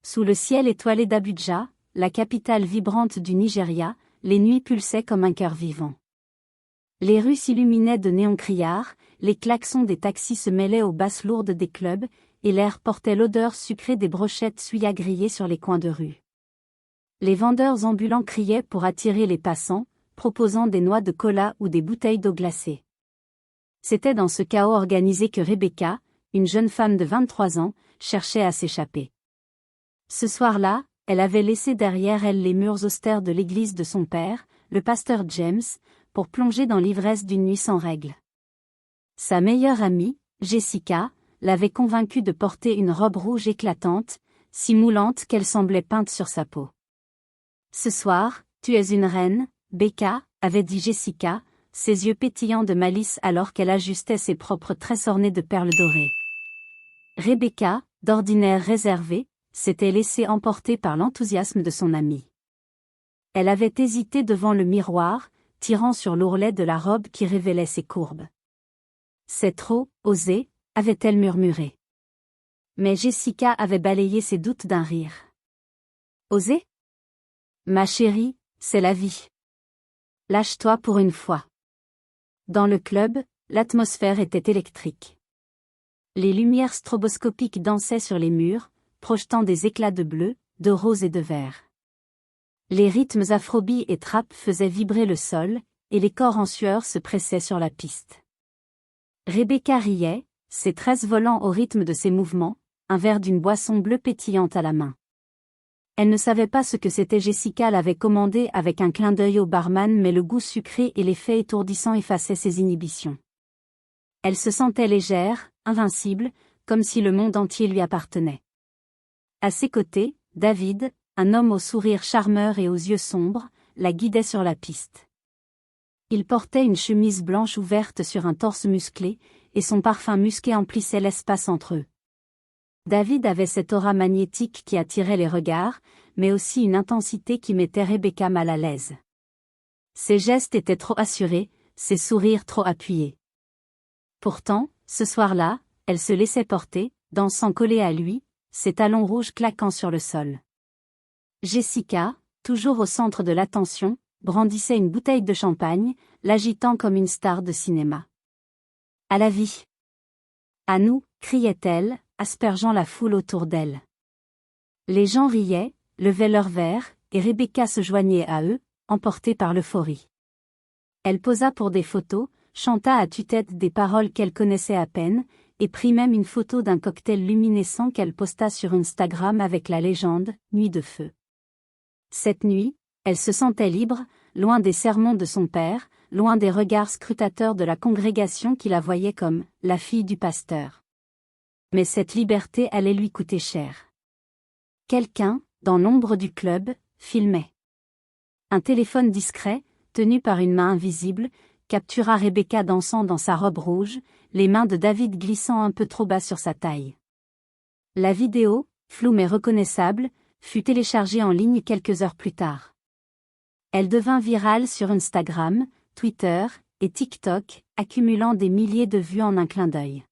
Sous le ciel étoilé d'Abuja, la capitale vibrante du Nigeria, les nuits pulsaient comme un cœur vivant. Les rues s'illuminaient de néons criards, les klaxons des taxis se mêlaient aux basses lourdes des clubs, et l'air portait l'odeur sucrée des brochettes suya grillées sur les coins de rue. Les vendeurs ambulants criaient pour attirer les passants, proposant des noix de cola ou des bouteilles d'eau glacée. C'était dans ce chaos organisé que Rebecca, une jeune femme de 23 ans, cherchait à s'échapper. Ce soir-là, elle avait laissé derrière elle les murs austères de l'église de son père, le pasteur James, pour plonger dans l'ivresse d'une nuit sans règle. Sa meilleure amie, Jessica, l'avait convaincue de porter une robe rouge éclatante, si moulante qu'elle semblait peinte sur sa peau. « Ce soir, tu es une reine, Becca », avait dit Jessica, ses yeux pétillants de malice alors qu'elle ajustait ses propres tresses ornées de perles dorées. Rebecca, d'ordinaire réservée, s'était laissée emporter par l'enthousiasme de son amie. Elle avait hésité devant le miroir, tirant sur l'ourlet de la robe qui révélait ses courbes. « C'est trop, osé », avait-elle murmuré. Mais Jessica avait balayé ses doutes d'un rire. « Oser ? Ma chérie, c'est la vie. Lâche-toi pour une fois. » Dans le club, l'atmosphère était électrique. Les lumières stroboscopiques dansaient sur les murs, projetant des éclats de bleu, de rose et de vert. Les rythmes afrobeat et trap faisaient vibrer le sol, et les corps en sueur se pressaient sur la piste. Rebecca riait, ses tresses volant au rythme de ses mouvements, un verre d'une boisson bleue pétillante à la main. Elle ne savait pas ce que c'était. Jessica l'avait commandé avec un clin d'œil au barman, mais le goût sucré et l'effet étourdissant effaçaient ses inhibitions. Elle se sentait légère, invincible, comme si le monde entier lui appartenait. À ses côtés, David, un homme au sourire charmeur et aux yeux sombres, la guidait sur la piste. Il portait une chemise blanche ouverte sur un torse musclé, et son parfum musqué emplissait l'espace entre eux. David avait cette aura magnétique qui attirait les regards, mais aussi une intensité qui mettait Rebecca mal à l'aise. Ses gestes étaient trop assurés, ses sourires trop appuyés. Pourtant, ce soir-là, elle se laissait porter, dansant collée à lui, ses talons rouges claquant sur le sol. Jessica, toujours au centre de l'attention, brandissait une bouteille de champagne, l'agitant comme une star de cinéma. « À la vie !»« À nous !» criait-elle, aspergeant la foule autour d'elle. Les gens riaient, levaient leurs verres, et Rebecca se joignait à eux, emportée par l'euphorie. Elle posa pour des photos, chanta à tue-tête des paroles qu'elle connaissait à peine, et prit même une photo d'un cocktail luminescent qu'elle posta sur Instagram avec la légende « Nuit de feu ». Cette nuit, elle se sentait libre, loin des sermons de son père, loin des regards scrutateurs de la congrégation qui la voyait comme « la fille du pasteur ». Mais cette liberté allait lui coûter cher. Quelqu'un, dans l'ombre du club, filmait. Un téléphone discret, tenu par une main invisible, captura Rebecca dansant dans sa robe rouge, les mains de David glissant un peu trop bas sur sa taille. La vidéo, floue mais reconnaissable, fut téléchargée en ligne quelques heures plus tard. Elle devint virale sur Instagram, Twitter et TikTok, accumulant des milliers de vues en un clin d'œil.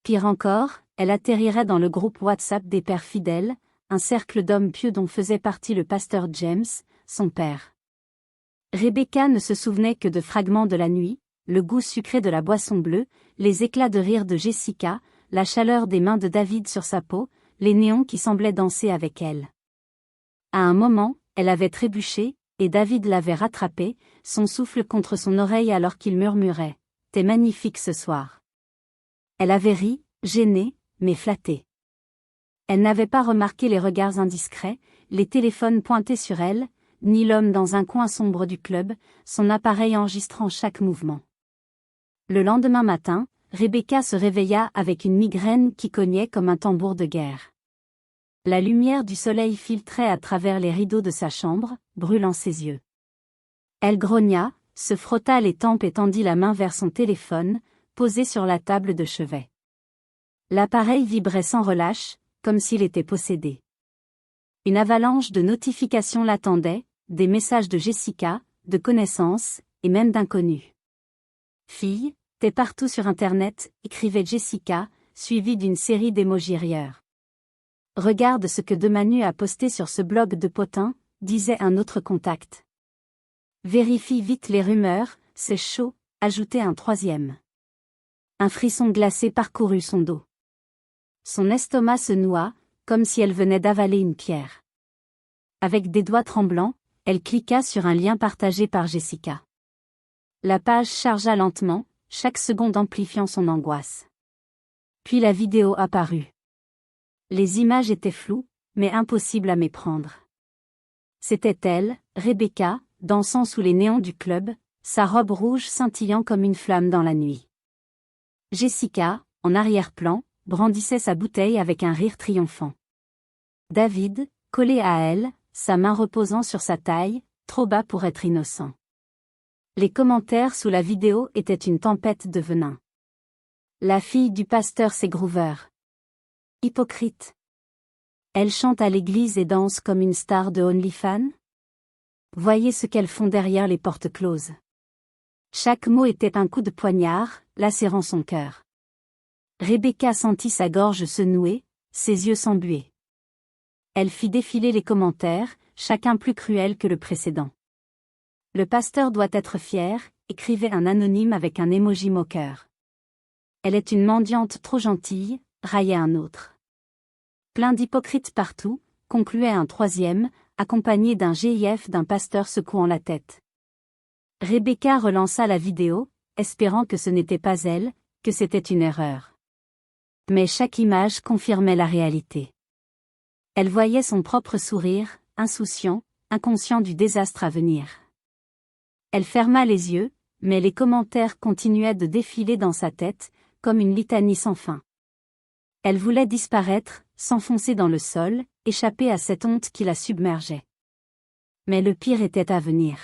Pire encore, elle atterrirait dans le groupe WhatsApp des pères fidèles, un cercle d'hommes pieux dont faisait partie le pasteur James, son père. Rebecca ne se souvenait que de fragments de la nuit, le goût sucré de la boisson bleue, les éclats de rire de Jessica, la chaleur des mains de David sur sa peau, les néons qui semblaient danser avec elle. À un moment, elle avait trébuché, et David l'avait rattrapée, son souffle contre son oreille alors qu'il murmurait « T'es magnifique ce soir ». Elle avait ri, gênée, mais flattée. Elle n'avait pas remarqué les regards indiscrets, les téléphones pointés sur elle, ni l'homme dans un coin sombre du club, son appareil enregistrant chaque mouvement. Le lendemain matin, Rebecca se réveilla avec une migraine qui cognait comme un tambour de guerre. La lumière du soleil filtrait à travers les rideaux de sa chambre, brûlant ses yeux. Elle grogna, se frotta les tempes et tendit la main vers son téléphone, posé sur la table de chevet. L'appareil vibrait sans relâche, comme s'il était possédé. Une avalanche de notifications l'attendait, des messages de Jessica, de connaissances, et même d'inconnus. « Fille, t'es partout sur Internet », écrivait Jessica, suivie d'une série d'émojis rieurs. Regarde ce que Demanu a posté sur ce blog de potin, disait un autre contact. Vérifie vite les rumeurs, c'est chaud, ajoutait un troisième. Un frisson glacé parcourut son dos. Son estomac se noua, comme si elle venait d'avaler une pierre. Avec des doigts tremblants, elle cliqua sur un lien partagé par Jessica. La page chargea lentement, chaque seconde amplifiant son angoisse. Puis la vidéo apparut. Les images étaient floues, mais impossibles à méprendre. C'était elle, Rebecca, dansant sous les néons du club, sa robe rouge scintillant comme une flamme dans la nuit. Jessica, en arrière-plan, brandissait sa bouteille avec un rire triomphant. David, collé à elle, sa main reposant sur sa taille, trop bas pour être innocent. Les commentaires sous la vidéo étaient une tempête de venin. La fille du pasteur c'est Groover. Hypocrite. Elle chante à l'église et danse comme une star de OnlyFans. Voyez ce qu'elles font derrière les portes closes. Chaque mot était un coup de poignard, lacérant son cœur. Rebecca sentit sa gorge se nouer, ses yeux s'embuer. Elle fit défiler les commentaires, chacun plus cruel que le précédent. Le pasteur doit être fier, écrivait un anonyme avec un emoji moqueur. Elle est une mendiante trop gentille, raillait un autre. Plein d'hypocrites partout, concluait un troisième, accompagné d'un gif d'un pasteur secouant la tête. Rebecca relança la vidéo, espérant que ce n'était pas elle, que c'était une erreur. Mais chaque image confirmait la réalité. Elle voyait son propre sourire, insouciant, inconscient du désastre à venir. Elle ferma les yeux, mais les commentaires continuaient de défiler dans sa tête, comme une litanie sans fin. Elle voulait disparaître, s'enfoncer dans le sol, échapper à cette honte qui la submergeait. Mais le pire était à venir.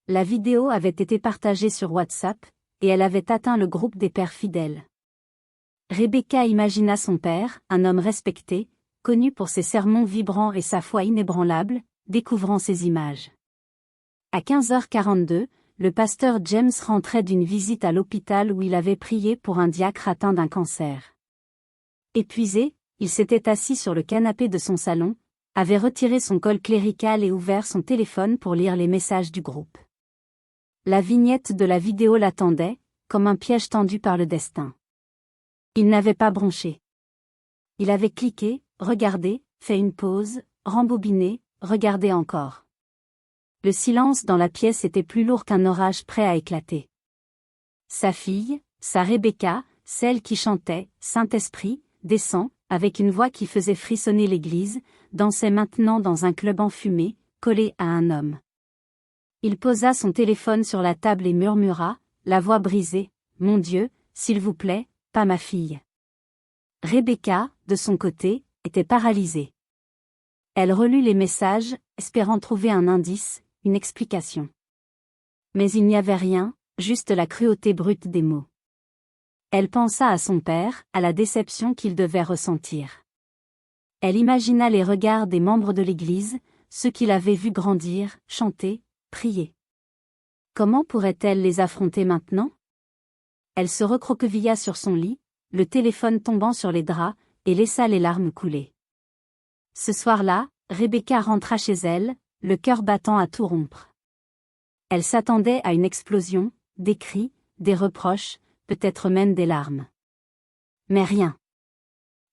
La vidéo avait été partagée sur WhatsApp, et elle avait atteint le groupe des pères fidèles. Rebecca imagina son père, un homme respecté, connu pour ses sermons vibrants et sa foi inébranlable, découvrant ces images. À 15h42, le pasteur James rentrait d'une visite à l'hôpital où il avait prié pour un diacre atteint d'un cancer. Épuisé, il s'était assis sur le canapé de son salon, avait retiré son col clérical et ouvert son téléphone pour lire les messages du groupe. La vignette de la vidéo l'attendait, comme un piège tendu par le destin. Il n'avait pas bronché. Il avait cliqué, regardé, fait une pause, rembobiné, regardé encore. Le silence dans la pièce était plus lourd qu'un orage prêt à éclater. Sa fille, sa Rebecca, celle qui chantait « Saint-Esprit, descend », avec une voix qui faisait frissonner l'église, dansait maintenant dans un club enfumé, collé à un homme. Il posa son téléphone sur la table et murmura, la voix brisée, « Mon Dieu, s'il vous plaît, pas ma fille ». Rebecca, de son côté, était paralysée. Elle relut les messages, espérant trouver un indice, une explication. Mais il n'y avait rien, juste la cruauté brute des mots. Elle pensa à son père, à la déception qu'il devait ressentir. Elle imagina les regards des membres de l'Église, ceux qui l'avaient vu grandir, chanter, prier. Comment pourrait-elle les affronter maintenant? Elle se recroquevilla sur son lit, le téléphone tombant sur les draps, et laissa les larmes couler. Ce soir-là, Rebecca rentra chez elle, le cœur battant à tout rompre. Elle s'attendait à une explosion, des cris, des reproches, peut-être même des larmes. Mais rien.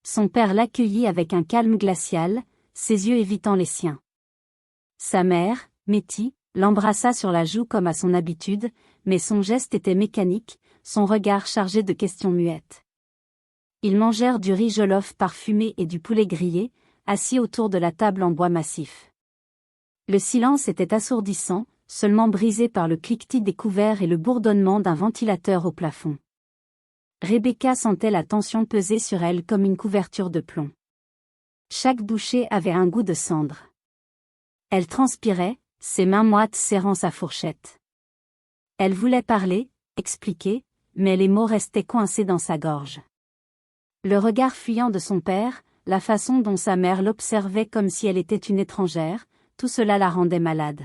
Son père l'accueillit avec un calme glacial, ses yeux évitant les siens. Sa mère, Métis, l'embrassa sur la joue comme à son habitude, mais son geste était mécanique, son regard chargé de questions muettes. Ils mangèrent du riz jollof parfumé et du poulet grillé, assis autour de la table en bois massif. Le silence était assourdissant, seulement brisé par le cliquetis des couverts et le bourdonnement d'un ventilateur au plafond. Rebecca sentait la tension peser sur elle comme une couverture de plomb. Chaque bouchée avait un goût de cendre. Elle transpirait, ses mains moites serrant sa fourchette. Elle voulait parler, expliquer, mais les mots restaient coincés dans sa gorge. Le regard fuyant de son père, la façon dont sa mère l'observait comme si elle était une étrangère, tout cela la rendait malade.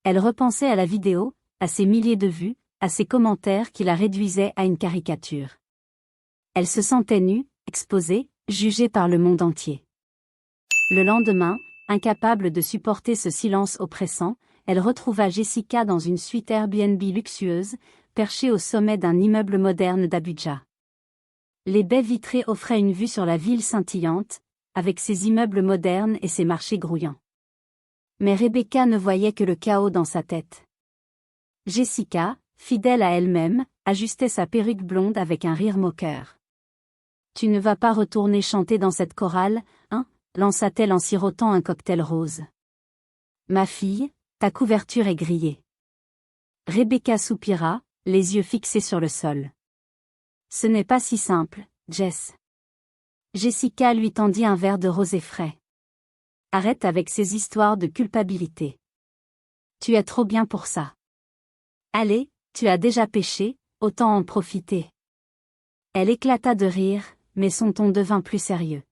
Elle repensait à la vidéo, à ses milliers de vues, à ses commentaires qui la réduisaient à une caricature. Elle se sentait nue, exposée, jugée par le monde entier. Le lendemain, incapable de supporter ce silence oppressant, elle retrouva Jessica dans une suite Airbnb luxueuse, perchée au sommet d'un immeuble moderne d'Abuja. Les baies vitrées offraient une vue sur la ville scintillante, avec ses immeubles modernes et ses marchés grouillants. Mais Rebecca ne voyait que le chaos dans sa tête. Jessica, fidèle à elle-même, ajustait sa perruque blonde avec un rire moqueur. « Tu ne vas pas retourner chanter dans cette chorale, hein ?» lança-t-elle en sirotant un cocktail rose. « Ma fille, ta couverture est grillée. » Rebecca soupira, les yeux fixés sur le sol. « Ce n'est pas si simple, Jess. » Jessica lui tendit un verre de rosé frais. « Arrête avec ces histoires de culpabilité. Tu es trop bien pour ça. Allez, tu as déjà péché, autant en profiter. » Elle éclata de rire, mais son ton devint plus sérieux.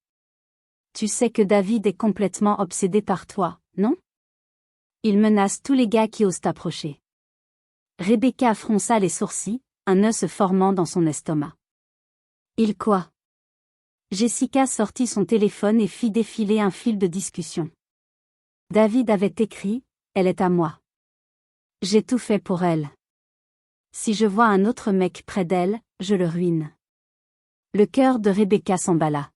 « Tu sais que David est complètement obsédé par toi, non? Il menace tous les gars qui osent t'approcher. » Rebecca fronça les sourcils, un nœud se formant dans son estomac. « Il quoi? » Jessica sortit son téléphone et fit défiler un fil de discussion. David avait écrit « Elle est à moi. J'ai tout fait pour elle. Si je vois un autre mec près d'elle, je le ruine. » Le cœur de Rebecca s'emballa.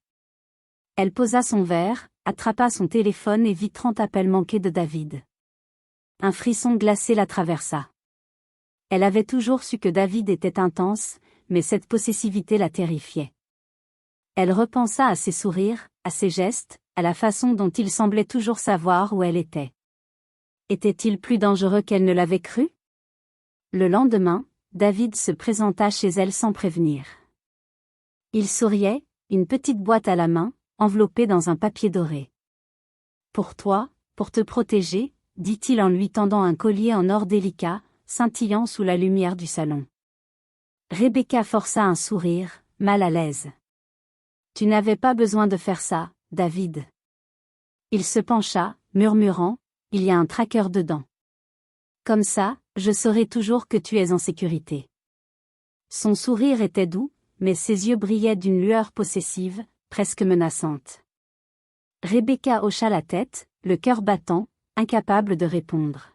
Elle posa son verre, attrapa son téléphone et vit 30 appels manqués de David. Un frisson glacé la traversa. Elle avait toujours su que David était intense, mais cette possessivité la terrifiait. Elle repensa à ses sourires, à ses gestes, à la façon dont il semblait toujours savoir où elle était. Était-il plus dangereux qu'elle ne l'avait cru? Le lendemain, David se présenta chez elle sans prévenir. Il souriait, une petite boîte à la main, enveloppée dans un papier doré. « Pour toi, pour te protéger, » dit-il en lui tendant un collier en or délicat, scintillant sous la lumière du salon. Rebecca força un sourire, mal à l'aise. « Tu n'avais pas besoin de faire ça, David. » Il se pencha, murmurant, « Il y a un tracker dedans. Comme ça, je saurai toujours que tu es en sécurité. » Son sourire était doux, mais ses yeux brillaient d'une lueur possessive, presque menaçante. Rebecca hocha la tête, le cœur battant, incapable de répondre.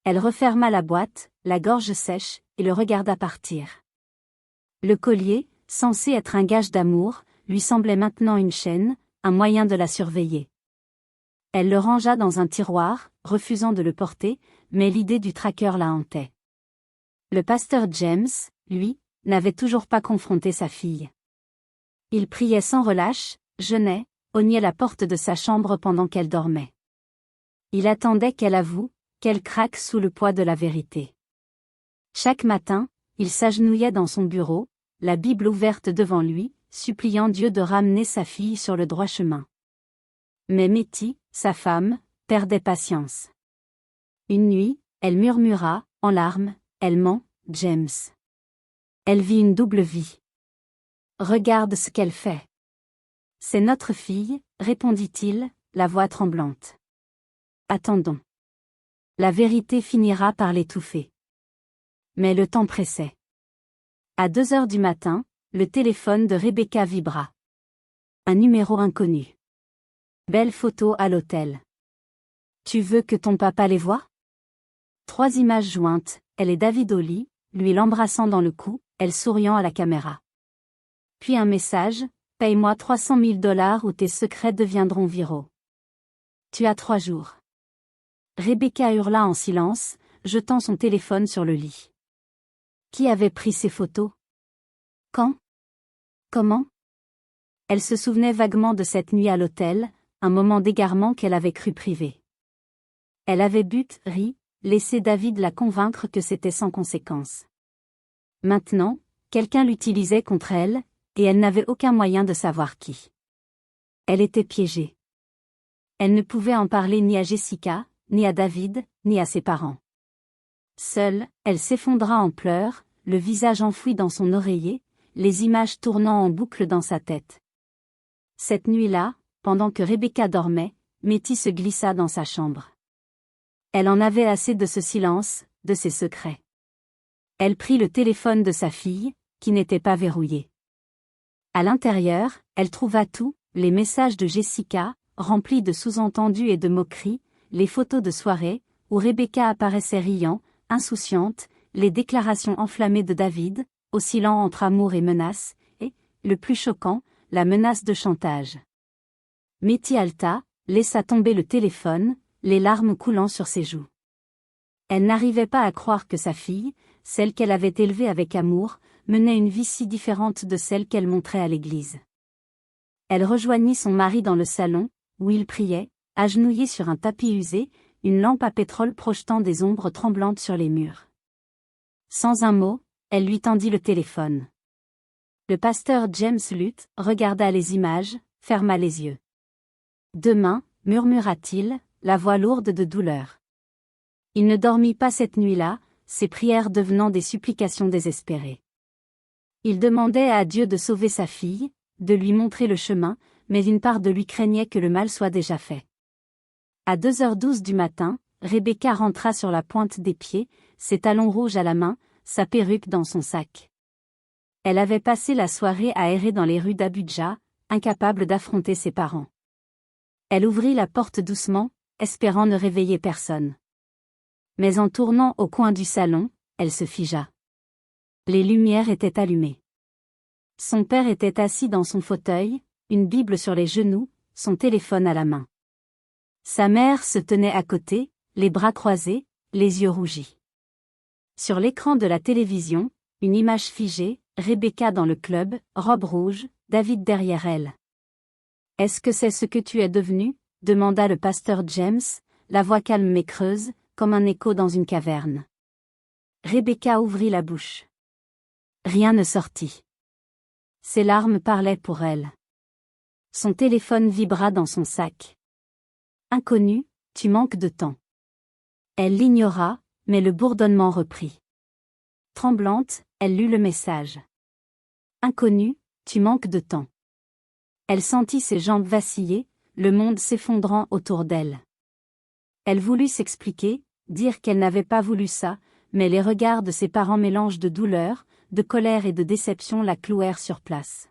Elle referma la boîte, la gorge sèche, et le regarda partir. Le collier, censé être un gage d'amour, lui semblait maintenant une chaîne, un moyen de la surveiller. Elle le rangea dans un tiroir, refusant de le porter, mais l'idée du tracker la hantait. Le pasteur James, lui, n'avait toujours pas confronté sa fille. Il priait sans relâche, jeûnait, ognait la porte de sa chambre pendant qu'elle dormait. Il attendait qu'elle avoue, qu'elle craque sous le poids de la vérité. Chaque matin, il s'agenouillait dans son bureau, la Bible ouverte devant lui, suppliant Dieu de ramener sa fille sur le droit chemin. Mais Métis, sa femme, perdait patience. Une nuit, elle murmura, en larmes, « Elle ment, James. Elle vit une double vie. Regarde ce qu'elle fait. » « C'est notre fille, » répondit-il, la voix tremblante. « Attendons. La vérité finira par l'étouffer. » Mais le temps pressait. À 2 heures du matin, le téléphone de Rebecca vibra. Un numéro inconnu. Belle photo à l'hôtel. Tu veux que ton papa les voie? 3 images jointes, elle et David au lit, lui l'embrassant dans le cou, elle souriant à la caméra. Puis un message, paye-moi $300 000 ou tes secrets deviendront viraux. Tu as 3 jours. Rebecca hurla en silence, jetant son téléphone sur le lit. Qui avait pris ces photos? Quand? Comment? Elle se souvenait vaguement de cette nuit à l'hôtel, un moment d'égarement qu'elle avait cru privé. Elle avait bu, ri, laissé David la convaincre que c'était sans conséquence. Maintenant, quelqu'un l'utilisait contre elle, et elle n'avait aucun moyen de savoir qui. Elle était piégée. Elle ne pouvait en parler ni à Jessica, ni à David, ni à ses parents. Seule, elle s'effondra en pleurs, le visage enfoui dans son oreiller, les images tournant en boucle dans sa tête. Cette nuit-là, pendant que Rebecca dormait, Métis se glissa dans sa chambre. Elle en avait assez de ce silence, de ses secrets. Elle prit le téléphone de sa fille, qui n'était pas verrouillé. À l'intérieur, elle trouva tout, les messages de Jessica, remplis de sous-entendus et de moqueries, les photos de soirée, où Rebecca apparaissait riant, insouciante, les déclarations enflammées de David, oscillant entre amour et menace, et, le plus choquant, la menace de chantage. Métis Alta laissa tomber le téléphone, les larmes coulant sur ses joues. Elle n'arrivait pas à croire que sa fille, celle qu'elle avait élevée avec amour, menait une vie si différente de celle qu'elle montrait à l'église. Elle rejoignit son mari dans le salon, où il priait, agenouillé sur un tapis usé, une lampe à pétrole projetant des ombres tremblantes sur les murs. Sans un mot, elle lui tendit le téléphone. Le pasteur James Lutt regarda les images, ferma les yeux. Demain, murmura-t-il, la voix lourde de douleur. Il ne dormit pas cette nuit-là, ses prières devenant des supplications désespérées. Il demandait à Dieu de sauver sa fille, de lui montrer le chemin, mais une part de lui craignait que le mal soit déjà fait. À 2h12 du matin, Rebecca rentra sur la pointe des pieds, ses talons rouges à la main, sa perruque dans son sac. Elle avait passé la soirée à errer dans les rues d'Abuja, incapable d'affronter ses parents. Elle ouvrit la porte doucement, espérant ne réveiller personne. Mais en tournant au coin du salon, elle se figea. Les lumières étaient allumées. Son père était assis dans son fauteuil, une Bible sur les genoux, son téléphone à la main. Sa mère se tenait à côté, les bras croisés, les yeux rougis. Sur l'écran de la télévision, une image figée, Rebecca dans le club, robe rouge, David derrière elle. « Est-ce que c'est ce que tu es devenu ?» demanda le pasteur James, la voix calme mais creuse, comme un écho dans une caverne. Rebecca ouvrit la bouche. Rien ne sortit. Ses larmes parlaient pour elle. Son téléphone vibra dans son sac. Inconnu, tu manques de temps. Elle l'ignora, mais le bourdonnement reprit. Tremblante, elle lut le message. Inconnu, tu manques de temps. Elle sentit ses jambes vaciller, le monde s'effondrant autour d'elle. Elle voulut s'expliquer, dire qu'elle n'avait pas voulu ça, mais les regards de ses parents mélange de douleur, de colère et de déception la clouèrent sur place.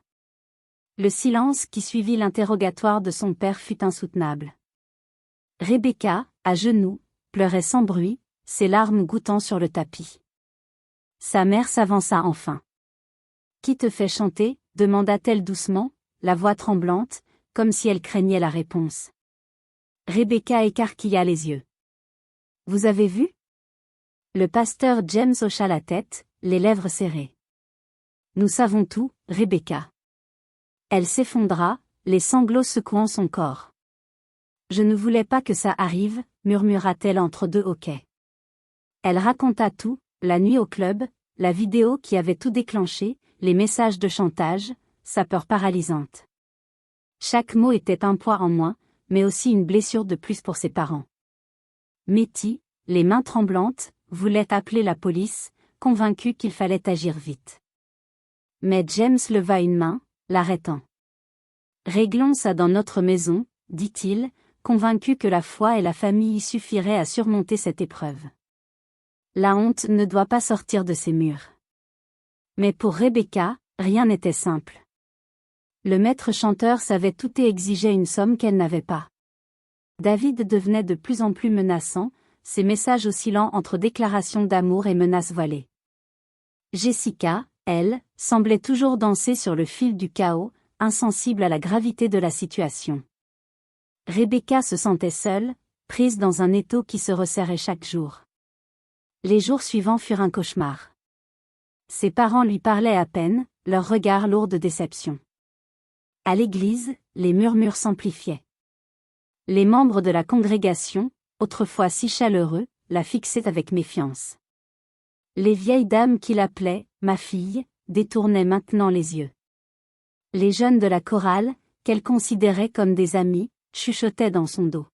Le silence qui suivit l'interrogatoire de son père fut insoutenable. Rebecca, à genoux, pleurait sans bruit, ses larmes gouttant sur le tapis. Sa mère s'avança enfin. « Qui te fait chanter ?» demanda-t-elle doucement, la voix tremblante, comme si elle craignait la réponse. Rebecca écarquilla les yeux. « Vous avez vu ?» Le pasteur James hocha la tête, les lèvres serrées. « Nous savons tout, Rebecca. » Elle s'effondra, les sanglots secouant son corps. « Je ne voulais pas que ça arrive, » murmura-t-elle entre deux hoquets. Elle raconta tout, la nuit au club, la vidéo qui avait tout déclenché, les messages de chantage, sa peur paralysante. Chaque mot était un poids en moins, mais aussi une blessure de plus pour ses parents. Métis, les mains tremblantes, voulait appeler la police, convaincu qu'il fallait agir vite. Mais James leva une main, l'arrêtant. « Réglons ça dans notre maison, » dit-il, convaincu que la foi et la famille y suffiraient à surmonter cette épreuve. La honte ne doit pas sortir de ses murs. Mais pour Rebecca, rien n'était simple. Le maître chanteur savait tout et exigeait une somme qu'elle n'avait pas. David devenait de plus en plus menaçant, ses messages oscillant entre déclarations d'amour et menaces voilées. Jessica, elle, semblait toujours danser sur le fil du chaos, insensible à la gravité de la situation. Rebecca se sentait seule, prise dans un étau qui se resserrait chaque jour. Les jours suivants furent un cauchemar. Ses parents lui parlaient à peine, leurs regards lourds de déception. À l'église, les murmures s'amplifiaient. Les membres de la congrégation, autrefois si chaleureux, la fixaient avec méfiance. Les vieilles dames qui l'appelaient « ma fille » détournaient maintenant les yeux. Les jeunes de la chorale, qu'elle considérait comme des amis, chuchotaient dans son dos.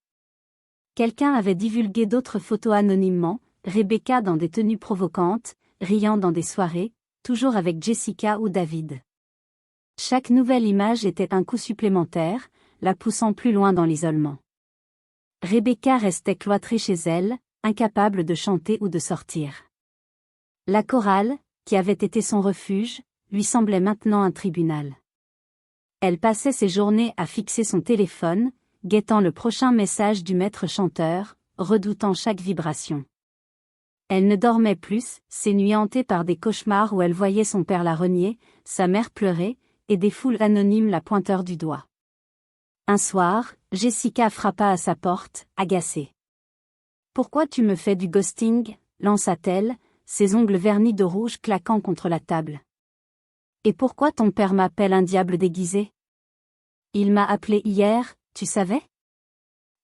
Quelqu'un avait divulgué d'autres photos anonymement, Rebecca dans des tenues provocantes, riant dans des soirées, toujours avec Jessica ou David. Chaque nouvelle image était un coup supplémentaire, la poussant plus loin dans l'isolement. Rebecca restait cloîtrée chez elle, incapable de chanter ou de sortir. La chorale, qui avait été son refuge, lui semblait maintenant un tribunal. Elle passait ses journées à fixer son téléphone, guettant le prochain message du maître chanteur, redoutant chaque vibration. Elle ne dormait plus, ses nuits hantées par des cauchemars où elle voyait son père la renier, sa mère pleurer, et des foules anonymes la pointeur du doigt. Un soir, Jessica frappa à sa porte, agacée. « Pourquoi tu me fais du ghosting ?» lança-t-elle, ses ongles vernis de rouge claquant contre la table. « Et pourquoi ton père m'appelle un diable déguisé ? Il m'a appelé hier, tu savais ?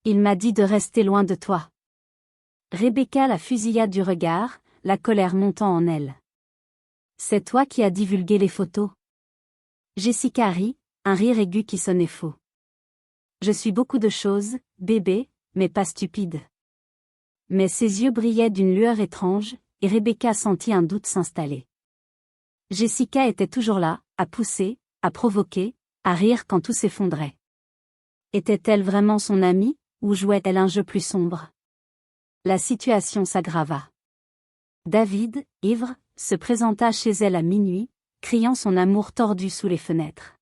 Il m'a dit de rester loin de toi. » Rebecca la fusilla du regard, la colère montant en elle. « C'est toi qui as divulgué les photos. » Jessica rit, un rire aigu qui sonnait faux. « Je suis beaucoup de choses, bébé, mais pas stupide. » Mais ses yeux brillaient d'une lueur étrange, et Rebecca sentit un doute s'installer. Jessica était toujours là, à pousser, à provoquer, à rire quand tout s'effondrait. Était-elle vraiment son amie, ou jouait-elle un jeu plus sombre ? La situation s'aggrava. David, ivre, se présenta chez elle à minuit, criant son amour tordu sous les fenêtres.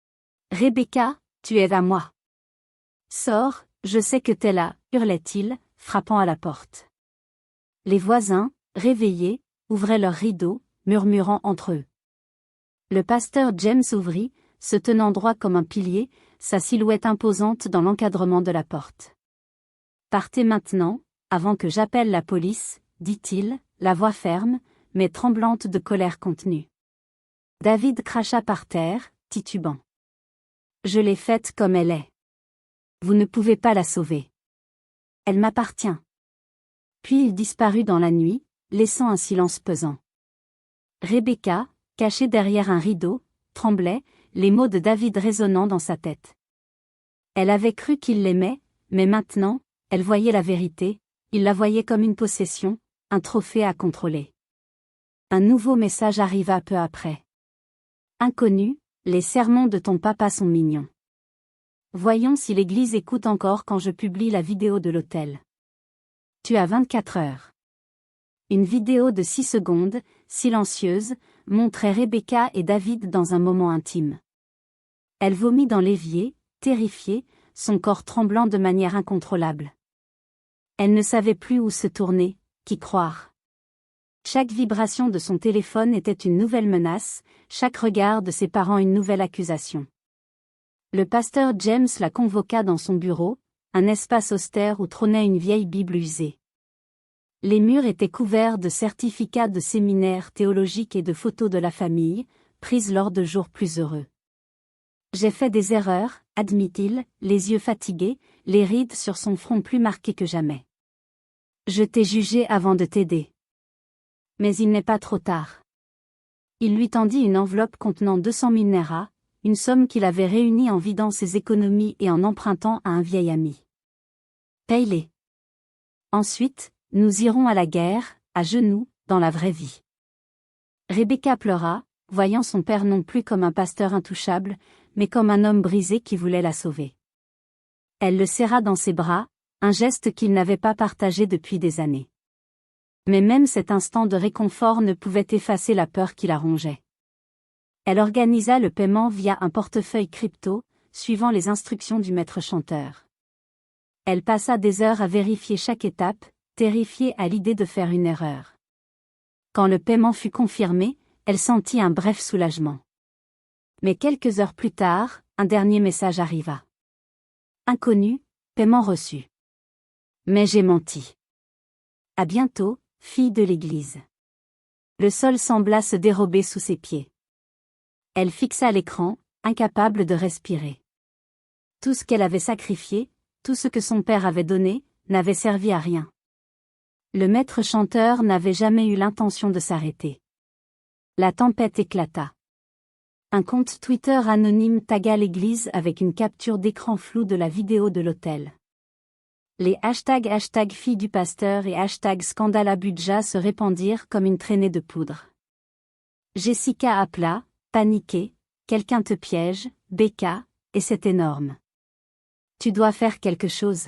« Rebecca, tu es à moi. Sors, je sais que t'es là, hurlait-il, frappant à la porte. Les voisins, réveillés, ouvraient leurs rideaux, murmurant entre eux. Le pasteur James ouvrit, se tenant droit comme un pilier, sa silhouette imposante dans l'encadrement de la porte. « Partez maintenant, avant que j'appelle la police, » dit-il, la voix ferme, mais tremblante de colère contenue. David cracha par terre, titubant. « Je l'ai faite comme elle est. Vous ne pouvez pas la sauver. Elle m'appartient. » Puis il disparut dans la nuit, laissant un silence pesant. Rebecca, cachée derrière un rideau, tremblait, les mots de David résonnant dans sa tête. Elle avait cru qu'il l'aimait, mais maintenant, elle voyait la vérité, il la voyait comme une possession, un trophée à contrôler. Un nouveau message arriva peu après. Inconnu, les sermons de ton papa sont mignons. Voyons si l'église écoute encore quand je publie la vidéo de l'autel. Tu as 24 heures. Une vidéo de 6 secondes, silencieuse, montrait Rebecca et David dans un moment intime. Elle vomit dans l'évier, terrifiée, son corps tremblant de manière incontrôlable. Elle ne savait plus où se tourner, qui croire. Chaque vibration de son téléphone était une nouvelle menace, chaque regard de ses parents une nouvelle accusation. Le pasteur James la convoqua dans son bureau, un espace austère où trônait une vieille Bible usée. Les murs étaient couverts de certificats de séminaires théologiques et de photos de la famille, prises lors de jours plus heureux. J'ai fait des erreurs, admit-il, les yeux fatigués, les rides sur son front plus marquées que jamais. Je t'ai jugé avant de t'aider. Mais il n'est pas trop tard. Il lui tendit une enveloppe contenant 200 000 Naira, une somme qu'il avait réunie en vidant ses économies et en empruntant à un vieil ami. Paye-les. Ensuite, nous irons à la guerre, à genoux, dans la vraie vie. Rebecca pleura, voyant son père non plus comme un pasteur intouchable, mais comme un homme brisé qui voulait la sauver. Elle le serra dans ses bras, un geste qu'il n'avait pas partagé depuis des années. Mais même cet instant de réconfort ne pouvait effacer la peur qui la rongeait. Elle organisa le paiement via un portefeuille crypto, suivant les instructions du maître chanteur. Elle passa des heures à vérifier chaque étape, terrifiée à l'idée de faire une erreur. Quand le paiement fut confirmé, elle sentit un bref soulagement. Mais quelques heures plus tard, un dernier message arriva. Inconnu, paiement reçu. Mais j'ai menti. À bientôt, fille de l'église. Le sol sembla se dérober sous ses pieds. Elle fixa l'écran, incapable de respirer. Tout ce qu'elle avait sacrifié, tout ce que son père avait donné, n'avait servi à rien. Le maître chanteur n'avait jamais eu l'intention de s'arrêter. La tempête éclata. Un compte Twitter anonyme tagga l'église avec une capture d'écran floue de la vidéo de l'autel. Les #, fille du pasteur et #scandale Abuja se répandirent comme une traînée de poudre. Jessica appela, paniquée, quelqu'un te piège, Becca, et c'est énorme. Tu dois faire quelque chose.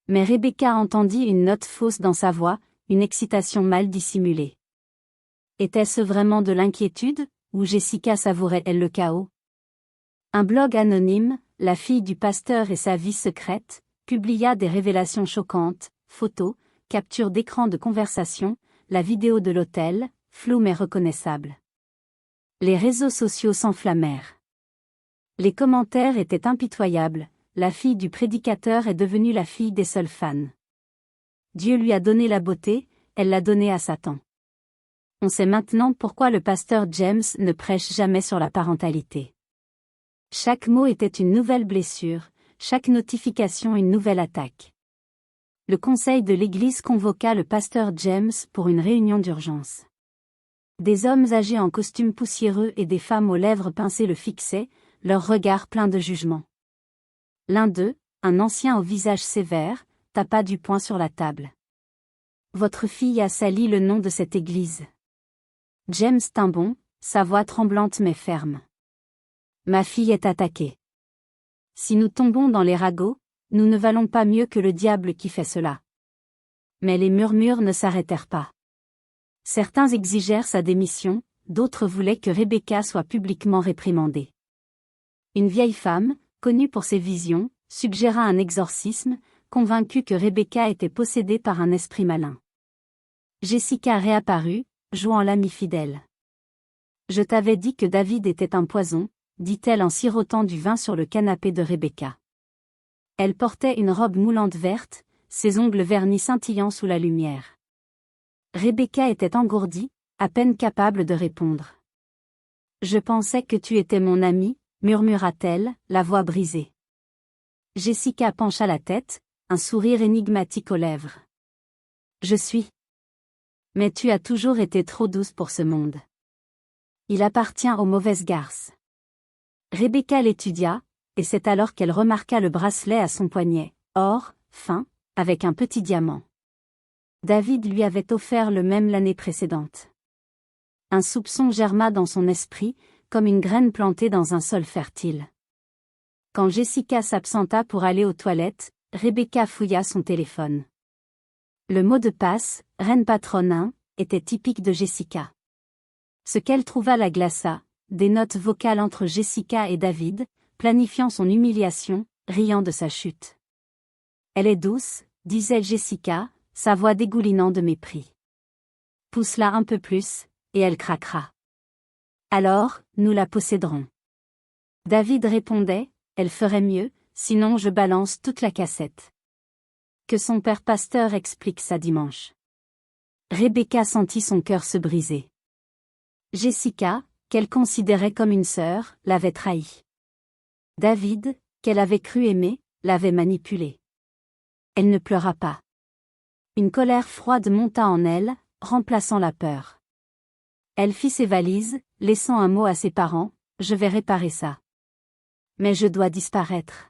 Mais Rebecca entendit une note fausse dans sa voix, une excitation mal dissimulée. Était-ce vraiment de l'inquiétude, ou Jessica savourait-elle le chaos? Un blog anonyme, la fille du pasteur et sa vie secrète, publia des révélations choquantes, photos, captures d'écran de conversation, la vidéo de l'hôtel, floue mais reconnaissable. Les réseaux sociaux s'enflammèrent. Les commentaires étaient impitoyables, la fille du prédicateur est devenue la fille des seuls fans. Dieu lui a donné la beauté, elle l'a donnée à Satan. On sait maintenant pourquoi le pasteur James ne prêche jamais sur la parentalité. Chaque mot était une nouvelle blessure, chaque notification une nouvelle attaque. Le conseil de l'Église convoqua le pasteur James pour une réunion d'urgence. Des hommes âgés en costume poussiéreux et des femmes aux lèvres pincées le fixaient, leurs regards pleins de jugement. L'un d'eux, un ancien au visage sévère, tapa du poing sur la table. « Votre fille a sali le nom de cette Église. » James tint bon, sa voix tremblante mais ferme. « Ma fille est attaquée. Si nous tombons dans les ragots, nous ne valons pas mieux que le diable qui fait cela. » Mais les murmures ne s'arrêtèrent pas. Certains exigèrent sa démission, d'autres voulaient que Rebecca soit publiquement réprimandée. Une vieille femme, connue pour ses visions, suggéra un exorcisme, convaincue que Rebecca était possédée par un esprit malin. Jessica réapparut, jouant l'amie fidèle. « Je t'avais dit que David était un poison », dit-elle en sirotant du vin sur le canapé de Rebecca. Elle portait une robe moulante verte, ses ongles vernis scintillant sous la lumière. Rebecca était engourdie, à peine capable de répondre. « Je pensais que tu étais mon amie », murmura-t-elle, la voix brisée. Jessica pencha la tête, un sourire énigmatique aux lèvres. « Je suis. Mais tu as toujours été trop douce pour ce monde. Il appartient aux mauvaises garces. » Rebecca l'étudia, et c'est alors qu'elle remarqua le bracelet à son poignet, or, fin, avec un petit diamant. David lui avait offert le même l'année précédente. Un soupçon germa dans son esprit, comme une graine plantée dans un sol fertile. Quand Jessica s'absenta pour aller aux toilettes, Rebecca fouilla son téléphone. Le mot de passe, « Reine patronne 1 », était typique de Jessica. Ce qu'elle trouva la glaça, des notes vocales entre Jessica et David, planifiant son humiliation, riant de sa chute. « Elle est douce », disait Jessica, sa voix dégoulinant de mépris. « Pousse-la un peu plus, et elle craquera. Alors, nous la posséderons. » David répondait, « Elle ferait mieux, sinon je balance toute la cassette. » Que son père pasteur explique ça dimanche. Rebecca sentit son cœur se briser. Jessica, qu'elle considérait comme une sœur, l'avait trahie. David, qu'elle avait cru aimer, l'avait manipulée. Elle ne pleura pas. Une colère froide monta en elle, remplaçant la peur. Elle fit ses valises, laissant un mot à ses parents, « Je vais réparer ça. Mais je dois disparaître. »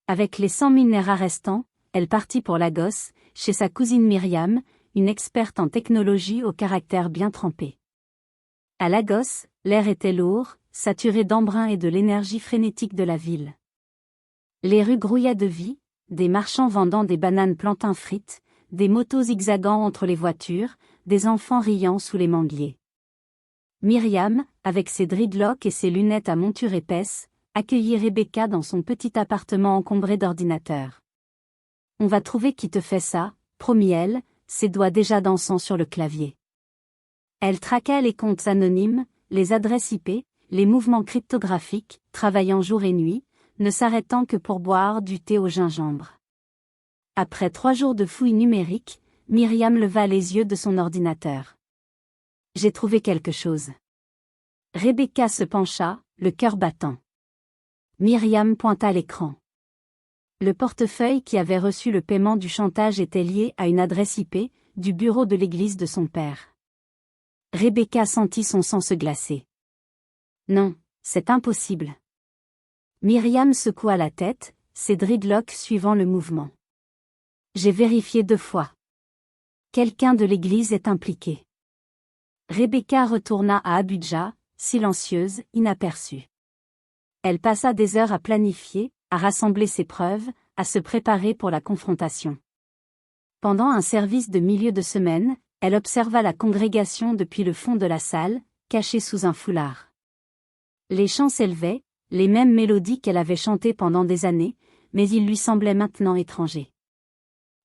Avec les 100 000 naira restants, elle partit pour Lagos, chez sa cousine Myriam, une experte en technologie au caractère bien trempé. À Lagos, l'air était lourd, saturé d'embrun et de l'énergie frénétique de la ville. Les rues grouillaient de vie, des marchands vendant des bananes plantain frites, des motos zigzagant entre les voitures, des enfants riant sous les manguiers. Myriam, avec ses dreadlocks et ses lunettes à monture épaisse, accueillit Rebecca dans son petit appartement encombré d'ordinateurs. « On va trouver qui te fait ça », promit-elle, ses doigts déjà dansant sur le clavier. Elle traqua les comptes anonymes, les adresses IP, les mouvements cryptographiques, travaillant jour et nuit, ne s'arrêtant que pour boire du thé au gingembre. Après 3 jours de fouilles numériques, Myriam leva les yeux de son ordinateur. « J'ai trouvé quelque chose. » Rebecca se pencha, le cœur battant. Myriam pointa l'écran. Le portefeuille qui avait reçu le paiement du chantage était lié à une adresse IP, du bureau de l'église de son père. Rebecca sentit son sang se glacer. « Non, c'est impossible. » Myriam secoua la tête, ses dreadlocks suivant le mouvement. « J'ai vérifié 2 fois. Quelqu'un de l'église est impliqué. » Rebecca retourna à Abuja, silencieuse, inaperçue. Elle passa des heures à planifier, à rassembler ses preuves, à se préparer pour la confrontation. Pendant un service de milieu de semaine, elle observa la congrégation depuis le fond de la salle, cachée sous un foulard. Les chants s'élevaient, les mêmes mélodies qu'elle avait chantées pendant des années, mais ils lui semblaient maintenant étrangers.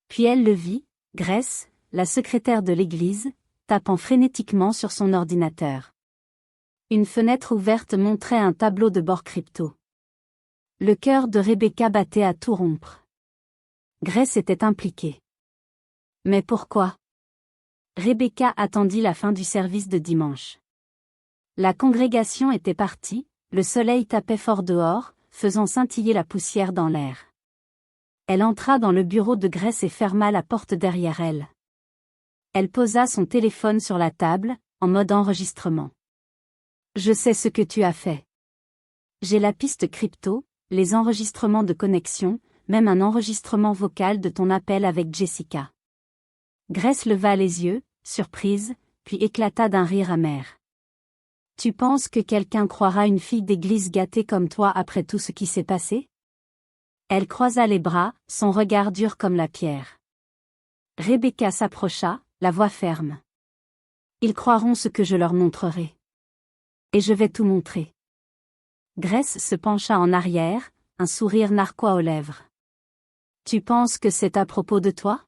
Puis elle le vit, Grace, la secrétaire de l'église, tapant frénétiquement sur son ordinateur. Une fenêtre ouverte montrait un tableau de bord crypto. Le cœur de Rebecca battait à tout rompre. Grace était impliquée. Mais pourquoi? Rebecca attendit la fin du service de dimanche. La congrégation était partie, le soleil tapait fort dehors, faisant scintiller la poussière dans l'air. Elle entra dans le bureau de Grace et ferma la porte derrière elle. Elle posa son téléphone sur la table, en mode enregistrement. Je sais ce que tu as fait. J'ai la piste crypto, les enregistrements de connexion, même un enregistrement vocal de ton appel avec Jessica. Grace leva les yeux, surprise, puis éclata d'un rire amer. Tu penses que quelqu'un croira une fille d'église gâtée comme toi après tout ce qui s'est passé? Elle croisa les bras, son regard dur comme la pierre. Rebecca s'approcha, la voix ferme. Ils croiront ce que je leur montrerai. Et je vais tout montrer. Grace se pencha en arrière, un sourire narquois aux lèvres. Tu penses que c'est à propos de toi?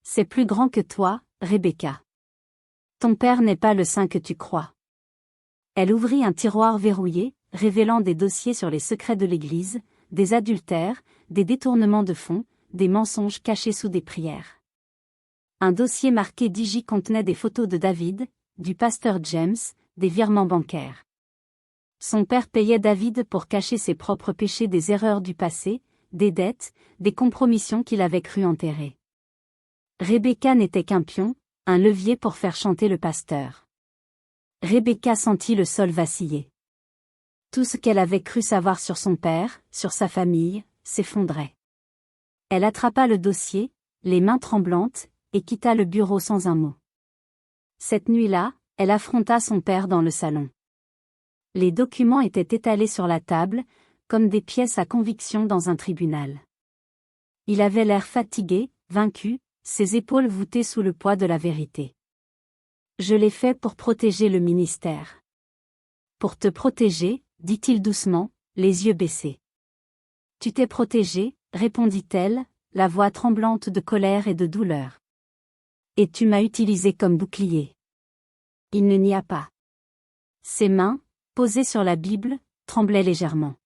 C'est plus grand que toi, Rebecca. Ton père n'est pas le saint que tu crois. Elle ouvrit un tiroir verrouillé, révélant des dossiers sur les secrets de l'Église, des adultères, des détournements de fonds, des mensonges cachés sous des prières. Un dossier marqué Digi contenait des photos de David, du pasteur James, des virements bancaires. Son père payait David pour cacher ses propres péchés, des erreurs du passé, des dettes, des compromissions qu'il avait cru enterrer. Rebecca n'était qu'un pion, un levier pour faire chanter le pasteur. Rebecca sentit le sol vaciller. Tout ce qu'elle avait cru savoir sur son père, sur sa famille, s'effondrait. Elle attrapa le dossier, les mains tremblantes, et quitta le bureau sans un mot. Cette nuit-là, elle affronta son père dans le salon. Les documents étaient étalés sur la table, comme des pièces à conviction dans un tribunal. Il avait l'air fatigué, vaincu, ses épaules voûtées sous le poids de la vérité. Je l'ai fait pour protéger le ministère. Pour te protéger, dit-il doucement, les yeux baissés. Tu t'es protégé, répondit-elle, la voix tremblante de colère et de douleur. Et tu m'as utilisé comme bouclier. Il ne n'y a pas. Ses mains, posées sur la Bible, tremblaient légèrement.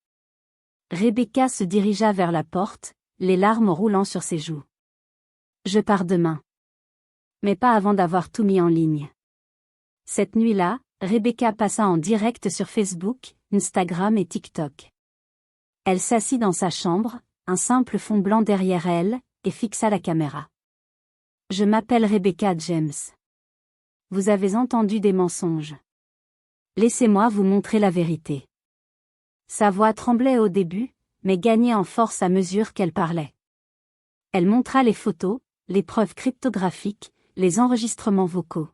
Rebecca se dirigea vers la porte, les larmes roulant sur ses joues. Je pars demain. Mais pas avant d'avoir tout mis en ligne. Cette nuit-là, Rebecca passa en direct sur Facebook, Instagram et TikTok. Elle s'assit dans sa chambre, un simple fond blanc derrière elle, et fixa la caméra. Je m'appelle Rebecca James. Vous avez entendu des mensonges. Laissez-moi vous montrer la vérité. Sa voix tremblait au début, mais gagnait en force à mesure qu'elle parlait. Elle montra les photos, les preuves cryptographiques, les enregistrements vocaux.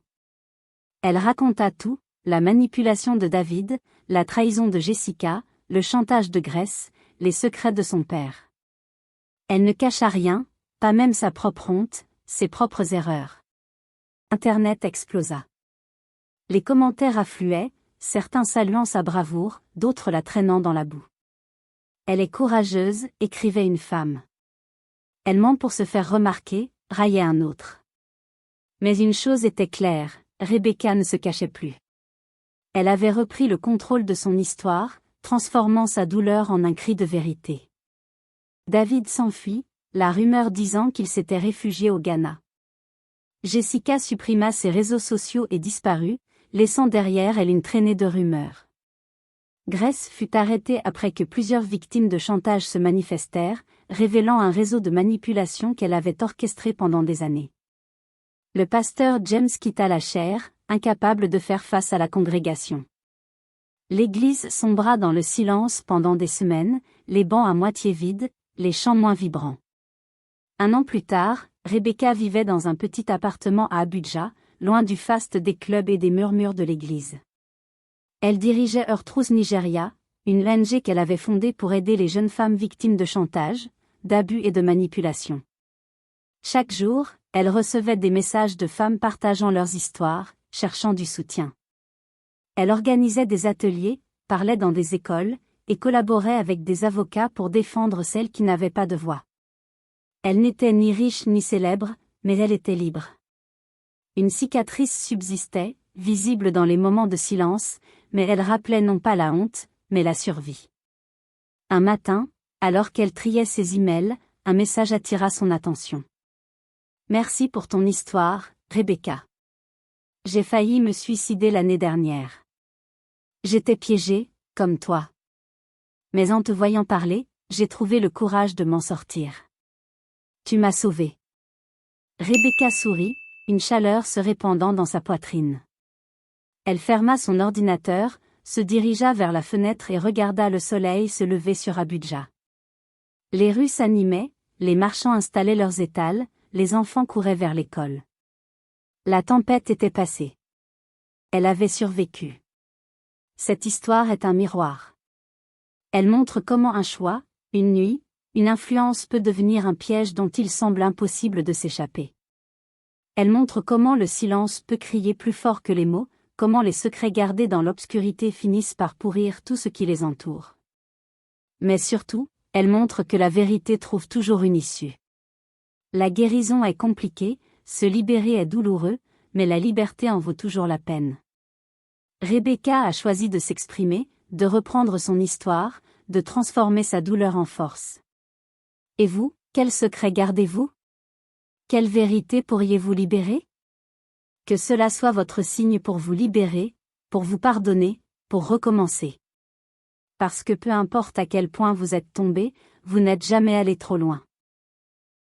Elle raconta tout, la manipulation de David, la trahison de Jessica, le chantage de Grace, les secrets de son père. Elle ne cacha rien, pas même sa propre honte, ses propres erreurs. Internet explosa. Les commentaires affluaient, certains saluant sa bravoure, d'autres la traînant dans la boue. Elle est courageuse, écrivait une femme. Elle ment pour se faire remarquer, raillait un autre. Mais une chose était claire, Rebecca ne se cachait plus. Elle avait repris le contrôle de son histoire, transformant sa douleur en un cri de vérité. David s'enfuit, la rumeur disant qu'il s'était réfugié au Ghana. Jessica supprima ses réseaux sociaux et disparut, laissant derrière elle une traînée de rumeurs. Grace fut arrêtée après que plusieurs victimes de chantage se manifestèrent, révélant un réseau de manipulation qu'elle avait orchestré pendant des années. Le pasteur James quitta la chaire, incapable de faire face à la congrégation. L'église sombra dans le silence pendant des semaines, les bancs à moitié vides, les chants moins vibrants. Un an plus tard, Rebecca vivait dans un petit appartement à Abuja, loin du faste des clubs et des murmures de l'église. Elle dirigeait Earth Nigeria, une ONG qu'elle avait fondée pour aider les jeunes femmes victimes de chantage, d'abus et de manipulation. Chaque jour, elle recevait des messages de femmes partageant leurs histoires, cherchant du soutien. Elle organisait des ateliers, parlait dans des écoles, et collaborait avec des avocats pour défendre celles qui n'avaient pas de voix. Elle n'était ni riche ni célèbre, mais elle était libre. Une cicatrice subsistait, visible dans les moments de silence, mais elle rappelait non pas la honte, mais la survie. Un matin, alors qu'elle triait ses emails, un message attira son attention. « Merci pour ton histoire, Rebecca. J'ai failli me suicider l'année dernière. J'étais piégée, comme toi. Mais en te voyant parler, j'ai trouvé le courage de m'en sortir. Tu m'as sauvée. » Rebecca sourit, une chaleur se répandant dans sa poitrine. Elle ferma son ordinateur, se dirigea vers la fenêtre et regarda le soleil se lever sur Abuja. Les rues s'animaient, les marchands installaient leurs étals, les enfants couraient vers l'école. La tempête était passée. Elle avait survécu. Cette histoire est un miroir. Elle montre comment un choix, une nuit, une influence peut devenir un piège dont il semble impossible de s'échapper. Elle montre comment le silence peut crier plus fort que les mots, comment les secrets gardés dans l'obscurité finissent par pourrir tout ce qui les entoure. Mais surtout, elle montre que la vérité trouve toujours une issue. La guérison est compliquée, se libérer est douloureux, mais la liberté en vaut toujours la peine. Rebecca a choisi de s'exprimer, de reprendre son histoire, de transformer sa douleur en force. Et vous, quel secret gardez-vous? Quelle vérité pourriez-vous libérer? Que cela soit votre signe pour vous libérer, pour vous pardonner, pour recommencer. Parce que peu importe à quel point vous êtes tombé, vous n'êtes jamais allé trop loin.